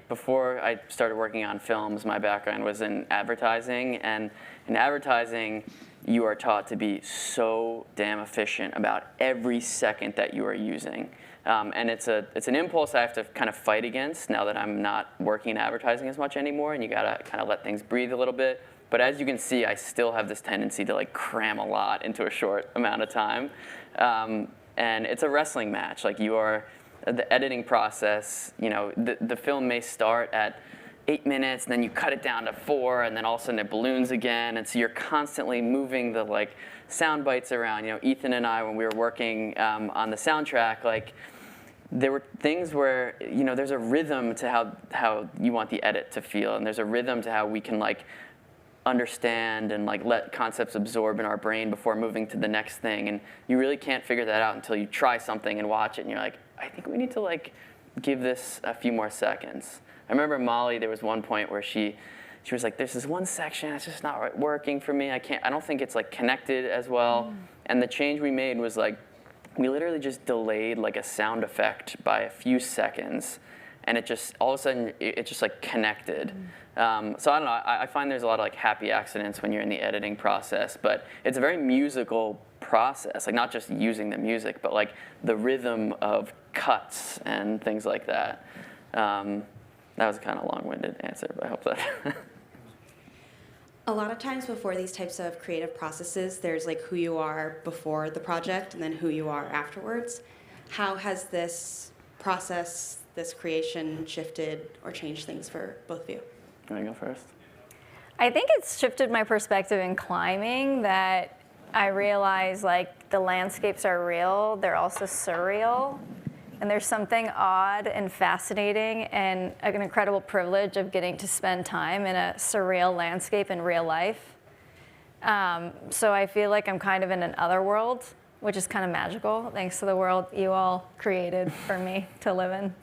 before I started working on films, my background was in advertising, and in advertising, you are taught to be so damn efficient about every second that you are using. And it's an impulse I have to kind of fight against now that I'm not working in advertising as much anymore, and you gotta kind of let things breathe a little bit. But as you can see, I still have this tendency to like cram a lot into a short amount of time. And it's a wrestling match. Like the editing process, you know, the film may start at 8 minutes, and then you cut it down to 4, and then all of a sudden it balloons again, and so you're constantly moving the like sound bites around. You know, Ethan and I, when we were working on the soundtrack, like there were things where, you know, there's a rhythm to how you want the edit to feel, and there's a rhythm to how we can like understand and like let concepts absorb in our brain before moving to the next thing, and you really can't figure that out until you try something and watch it, and you're like, I think we need to like give this a few more seconds. I remember Molly, there was one point where she was like, there's this one section, it's just not working for me. I don't think it's like connected as well. And the change we made was like, we literally just delayed like a sound effect by a few seconds, and it just, all of a sudden, it just like connected. So I don't know, I find there's a lot of like happy accidents when you're in the editing process, but it's a very musical process, like not just using the music, but like the rhythm of cuts and things like that. That was a kind of long-winded answer, but I hope that. A lot of times before these types of creative processes, there's like who you are before the project and then who you are afterwards. How has this process, this creation shifted or changed things for both of you? You want to go first? I think it's shifted my perspective in climbing, that I realize like the landscapes are real, they're also surreal. And there's something odd and fascinating and an incredible privilege of getting to spend time in a surreal landscape in real life. So I feel like I'm kind of in another world, which is kind of magical, thanks to the world you all created for me to live in.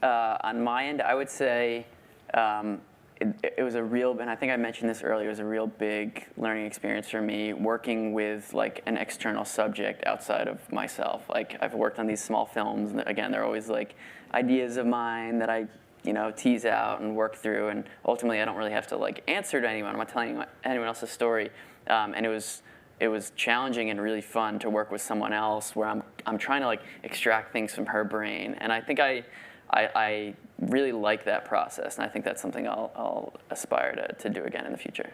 On my end, I would say it was a real, and I think I mentioned this earlier, it was a real big learning experience for me, working with like an external subject outside of myself. Like I've worked on these small films, and again, they're always like ideas of mine that I, you know, tease out and work through, and ultimately I don't really have to like answer to anyone. I'm not telling anyone else's story. And it was it was challenging and really fun to work with someone else where I'm trying to like extract things from her brain, and I think I really like that process, and I think that's something I'll aspire to do again in the future.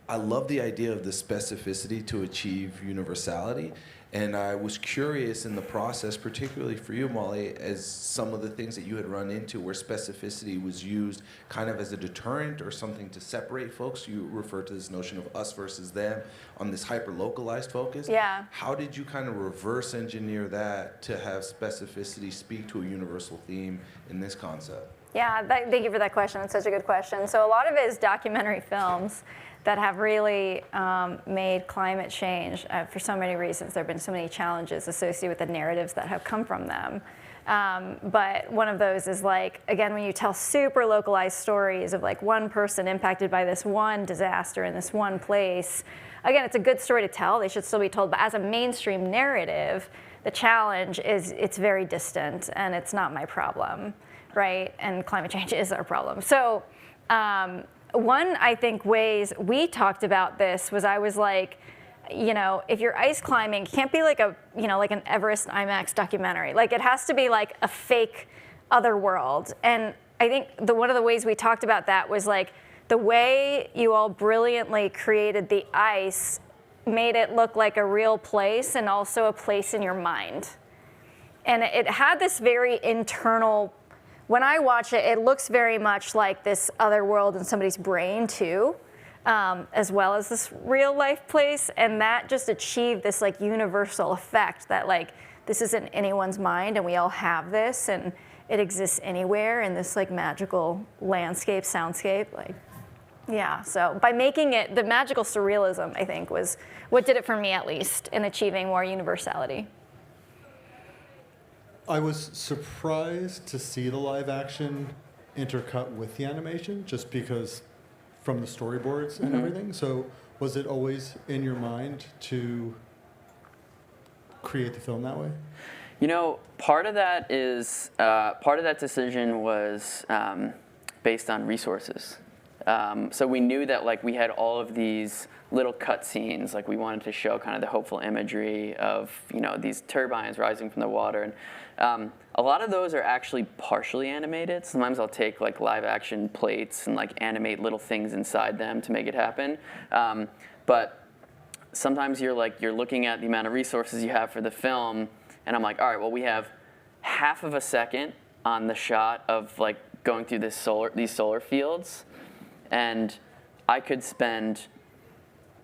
I love the idea of the specificity to achieve universality. And I was curious in the process, particularly for you, Molly, as some of the things that you had run into where specificity was used kind of as a deterrent or something to separate folks. You refer to this notion of us versus them on this hyper-localized focus. Yeah. How did you kind of reverse engineer that to have specificity speak to a universal theme in this concept? Yeah, thank you for that question. It's such a good question. So a lot of it is documentary films that have really made climate change for so many reasons. There have been so many challenges associated with the narratives that have come from them. But one of those is like, again, when you tell super localized stories of like one person impacted by this one disaster in this one place, again, it's a good story to tell. They should still be told. But as a mainstream narrative, the challenge is it's very distant and it's not my problem, right? And climate change is our problem. So one, I think, ways we talked about this was I was like, you know, if you're ice climbing, it can't be like a, you know, like an Everest IMAX documentary. Like it has to be like a fake other world. And I think one of the ways we talked about that was like the way you all brilliantly created the ice made it look like a real place and also a place in your mind. And it had this very internal, when I watch it, it looks very much like this other world in somebody's brain too, as well as this real life place. And that just achieved this like universal effect that like, this isn't anyone's mind and we all have this and it exists anywhere in this like magical landscape, soundscape. Like, yeah, so by making it, the magical surrealism, I think, was what did it for me at least in achieving more universality. I was surprised to see the live action intercut with the animation, just because from the storyboards and everything. So was it always in your mind to create the film that way? You know, part of that decision was based on resources. So we knew that like we had all of these little cut scenes, like we wanted to show kind of the hopeful imagery of, you know, these turbines rising from the water. And a lot of those are actually partially animated. Sometimes I'll take like live action plates and like animate little things inside them to make it happen. But sometimes you're looking at the amount of resources you have for the film, and I'm like, all right, well, we have half of a second on the shot of like going through these solar fields, and I could spend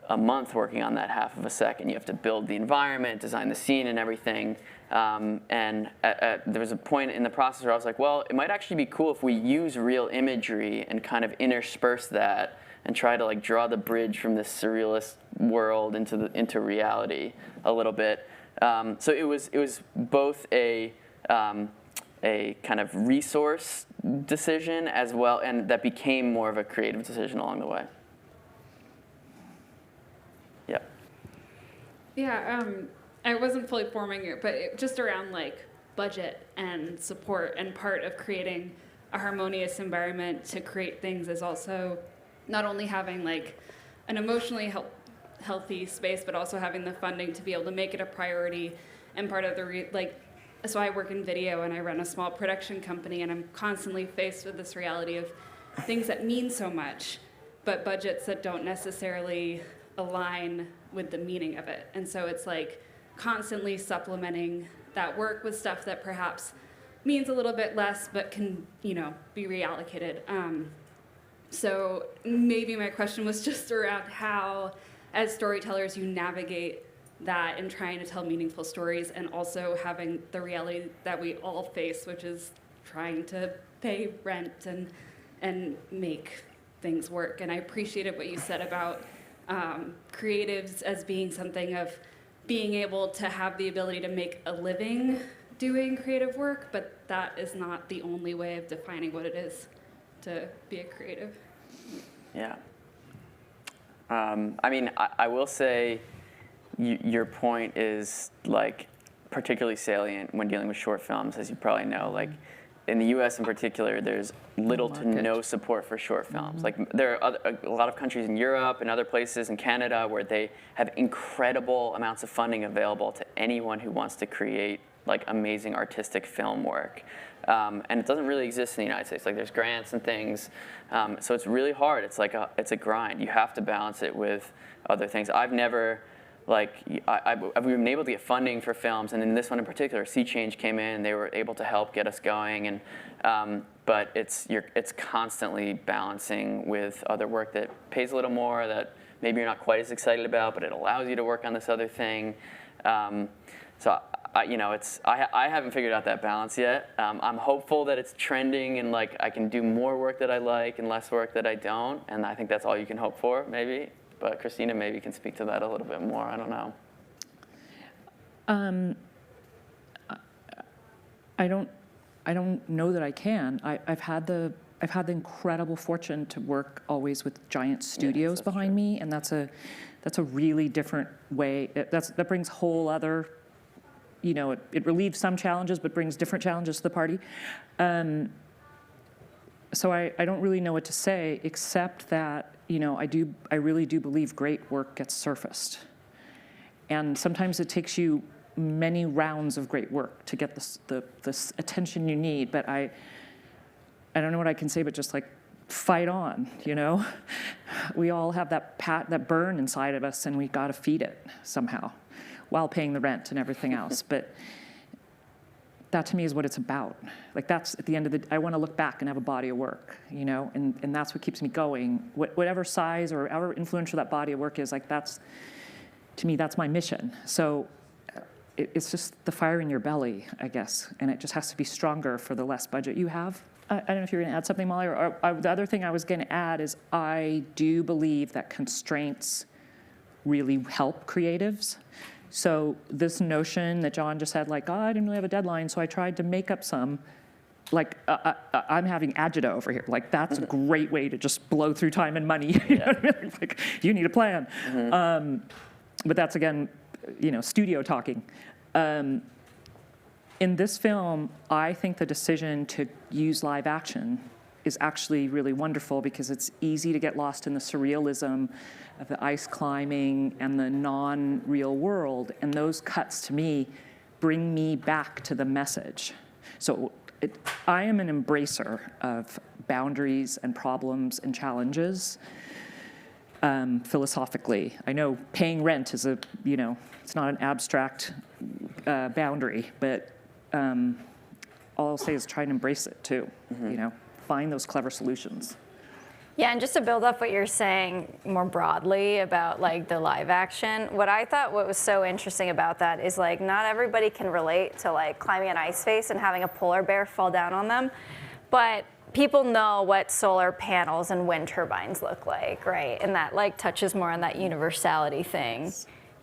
a month working on that half of a second. You have to build the environment, design the scene and everything. And there was a point in the process where I was like, well, it might actually be cool if we use real imagery and kind of intersperse that and try to like draw the bridge from this surrealist world into reality a little bit. So it was both a kind of resource decision as well, and that became more of a creative decision along the way. Yep. Yeah, I wasn't fully forming it, but just around like budget and support, and part of creating a harmonious environment to create things is also not only having like an emotionally healthy space, but also having the funding to be able to make it a priority. And part of the so I work in video and I run a small production company, and I'm constantly faced with this reality of things that mean so much, but budgets that don't necessarily align with the meaning of it. And so it's like constantly supplementing that work with stuff that perhaps means a little bit less, but can, you know, be reallocated. So maybe my question was just around how, as storytellers, you navigate that in trying to tell meaningful stories, and also having the reality that we all face, which is trying to pay rent and make things work. And I appreciated what you said about creatives as being something of being able to have the ability to make a living doing creative work, but that is not the only way of defining what it is to be a creative. Yeah. I mean, I will say your point is like particularly salient when dealing with short films, as you probably know. Like in the U.S. in particular, there's little to no support for short films. Like there are a lot of countries in Europe and other places in Canada where they have incredible amounts of funding available to anyone who wants to create like amazing artistic film work. And it doesn't really exist in the United States. Like there's grants and things, so it's really hard. It's like it's a grind. You have to balance it with other things. I've never, like, I've been able to get funding for films, and in this one in particular, Sea Change came in and they were able to help get us going. And but it's constantly balancing with other work that pays a little more, that maybe you're not quite as excited about, but it allows you to work on this other thing. So I haven't figured out that balance yet. I'm hopeful that it's trending and like I can do more work that I like and less work that I don't, and I think that's all you can hope for, maybe. But Kristina maybe can speak to that a little bit more. I don't know. I don't know that I can. I've had the incredible fortune to work always with giant studios behind me, and that's a really different way. That brings whole other, it relieves some challenges, but brings different challenges to the party. So I don't really know what to say, except that, I really do believe great work gets surfaced. And sometimes it takes you many rounds of great work to get the attention you need, but I don't know what I can say, but just like fight on, We all have that burn inside of us, and we got to feed it somehow while paying the rent and everything else. But that to me is what it's about. Like that's at the end of I want to look back and have a body of work, and that's what keeps me going. Whatever size or however influential that body of work is, like to me, that's my mission. So it's just the fire in your belly, I guess, and it just has to be stronger for the less budget you have. I don't know if you're going to add something, Molly, or the other thing I was going to add is I do believe that constraints really help creatives. So this notion that Jon just had, like, I didn't really have a deadline, so I tried to make up some, like, I'm having agita over here. Like, that's a great way to just blow through time and money. You know what I mean? Like, you need a plan. But that's, again, studio talking. In this film, I think the decision to use live action is actually really wonderful because it's easy to get lost in the surrealism of the ice climbing and the non-real world. And those cuts, to me, bring me back to the message. So I am an embracer of boundaries and problems and challenges. Philosophically, I know paying rent is it's not an abstract boundary, but all I'll say is try and embrace it too. Find those clever solutions. Yeah, and just to build up what you're saying more broadly about like the live action, what was so interesting about that is like not everybody can relate to like climbing an ice face and having a polar bear fall down on them, but people know what solar panels and wind turbines look like, right? And that like touches more on that universality thing.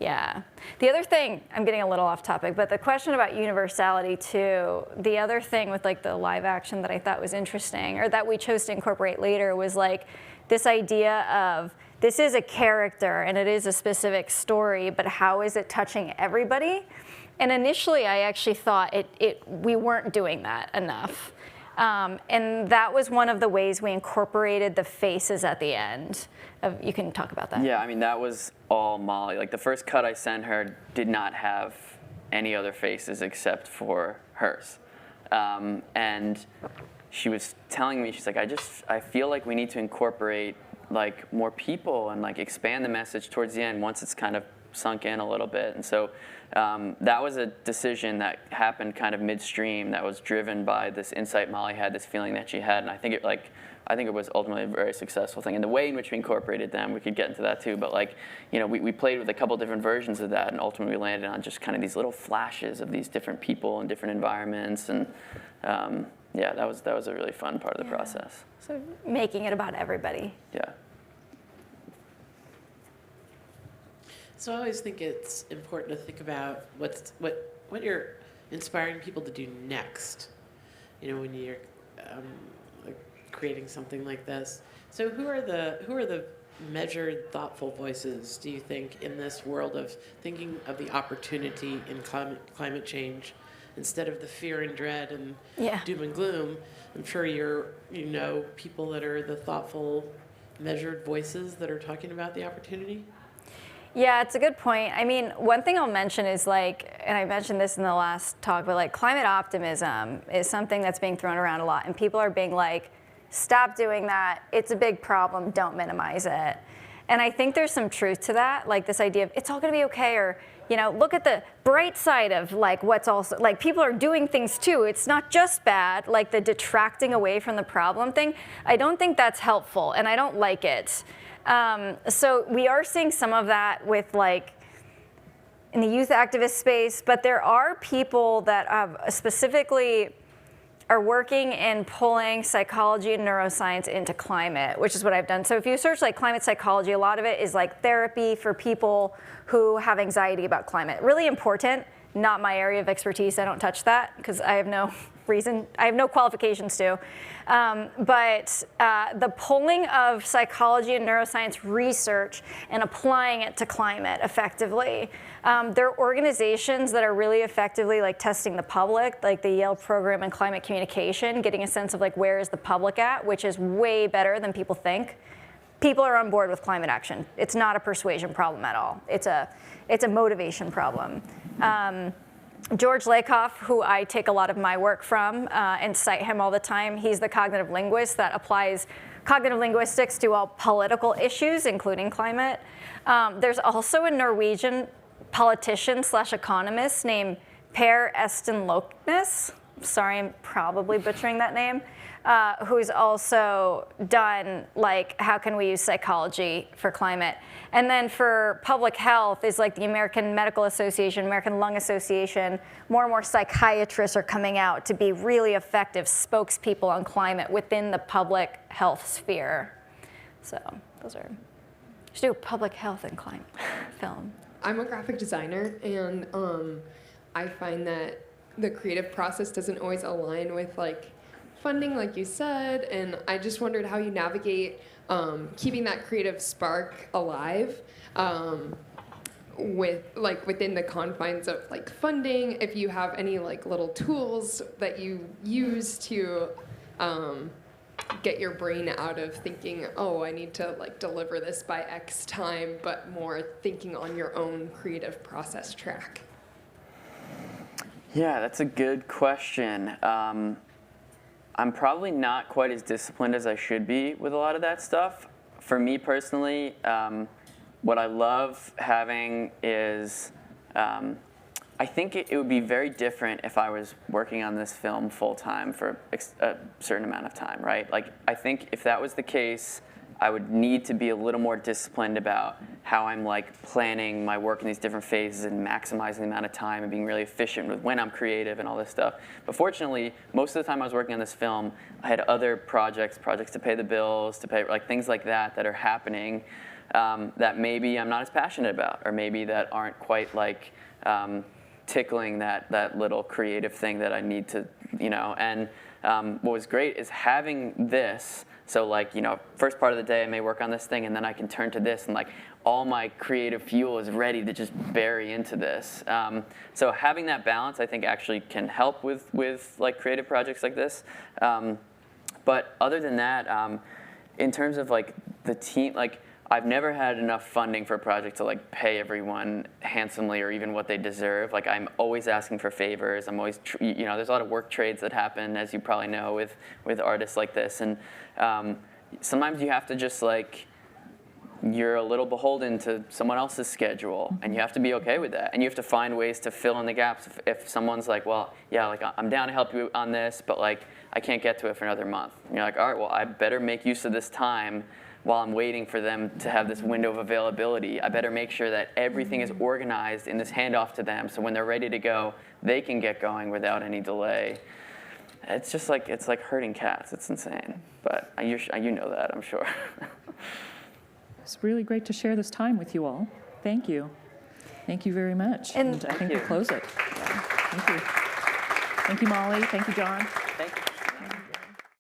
Yeah. The other thing, I'm getting a little off topic, but the question about universality too, the other thing with like the live action that I thought was interesting, or that we chose to incorporate later, was like this idea of this is a character and it is a specific story, but how is it touching everybody? And initially I actually thought we weren't doing that enough. And that was one of the ways we incorporated the faces at the end. You can talk about that. Yeah, I mean, that was all Molly. Like the first cut I sent her did not have any other faces except for hers. And she was telling me, she's like, I feel like we need to incorporate like more people and like expand the message towards the end once it's kind of sunk in a little bit. And so that was a decision that happened kind of midstream that was driven by this insight Molly had, this feeling that she had. And I think it was ultimately a very successful thing. And the way in which we incorporated them, we could get into that too, but like, we played with a couple different versions of that, and ultimately we landed on just kind of these little flashes of these different people and different environments. And that was a really fun part of the process. So making it about everybody. Yeah. So I always think it's important to think about what you're inspiring people to do next. When you're creating something like this. So who are the measured, thoughtful voices, do you think, in this world of thinking of the opportunity in climate change instead of the fear and dread and Yeah. doom and gloom. I'm sure you know people that are the thoughtful, measured voices that are talking about the opportunity. Yeah, it's a good point. I mean, one thing I'll mention is like, and I mentioned this in the last talk, but like climate optimism is something that's being thrown around a lot, and people are being like, stop doing that. It's a big problem. Don't minimize it. And I think there's some truth to that, like this idea of it's all going to be okay, or look at the bright side of like what's also like people are doing things too. It's not just bad. Like the detracting away from the problem thing. I don't think that's helpful, and I don't like it. So we are seeing some of that with like in the youth activist space, but there are people that have specifically are working in pulling psychology and neuroscience into climate, which is what I've done. So if you search like climate psychology, a lot of it is like therapy for people who have anxiety about climate. Really important, not my area of expertise. I don't touch that because I have no reason, I have no qualifications to. But the pulling of psychology and neuroscience research and applying it to climate effectively. There are organizations that are really effectively like testing the public, like the Yale program in climate communication, getting a sense of like where is the public at, which is way better than people think. People are on board with climate action. It's not a persuasion problem at all. It's a motivation problem. George Lakoff, who I take a lot of my work from and cite him all the time, he's the cognitive linguist that applies cognitive linguistics to all political issues, including climate. There's also a Norwegian politician/economist named Per Estin Loknes. Sorry, I'm probably butchering that name. Who's also done like how can we use psychology for climate. And then for public health is like the American Medical Association, American Lung Association. More and more psychiatrists are coming out to be really effective spokespeople on climate within the public health sphere. So those are, just do public health and climate film. I'm a graphic designer, and I find that the creative process doesn't always align with like funding, like you said, and I just wondered how you navigate keeping that creative spark alive within the confines of like funding. If you have any like little tools that you use to get your brain out of thinking, oh, I need to like deliver this by X time, but more thinking on your own creative process track. Yeah, that's a good question. I'm probably not quite as disciplined as I should be with a lot of that stuff. For me personally, what I love having is, I think it would be very different if I was working on this film full-time for a certain amount of time, right? Like, I think if that was the case, I would need to be a little more disciplined about how I'm like planning my work in these different phases and maximizing the amount of time and being really efficient with when I'm creative and all this stuff. But fortunately, most of the time I was working on this film, I had other projects to pay the bills, to pay like things like that are happening that maybe I'm not as passionate about, or maybe that aren't quite like tickling that little creative thing that I need to, And what was great is having this. So like, first part of the day I may work on this thing, and then I can turn to this, and like all my creative fuel is ready to just bury into this. So having that balance, I think, actually can help with like creative projects like this. But other than that, in terms of like the team, like I've never had enough funding for a project to like pay everyone handsomely or even what they deserve. Like I'm always asking for favors. I'm always, there's a lot of work trades that happen, as you probably know, with artists like this. And sometimes you have to just like, you're a little beholden to someone else's schedule, and you have to be okay with that. And you have to find ways to fill in the gaps. If someone's like, well, yeah, like I'm down to help you on this, but like I can't get to it for another month. And you're like, all right, well, I better make use of this time while I'm waiting for them to have this window of availability. I better make sure that everything is organized in this handoff to them, so when they're ready to go, they can get going without any delay. It's just like, it's like herding cats. It's insane. But you know that, I'm sure. It's really great to share this time with you all. Thank you. Thank you very much. And I think we'll close it. Yeah. Thank you. Thank you, Molly. Thank you, Jon. Thank you.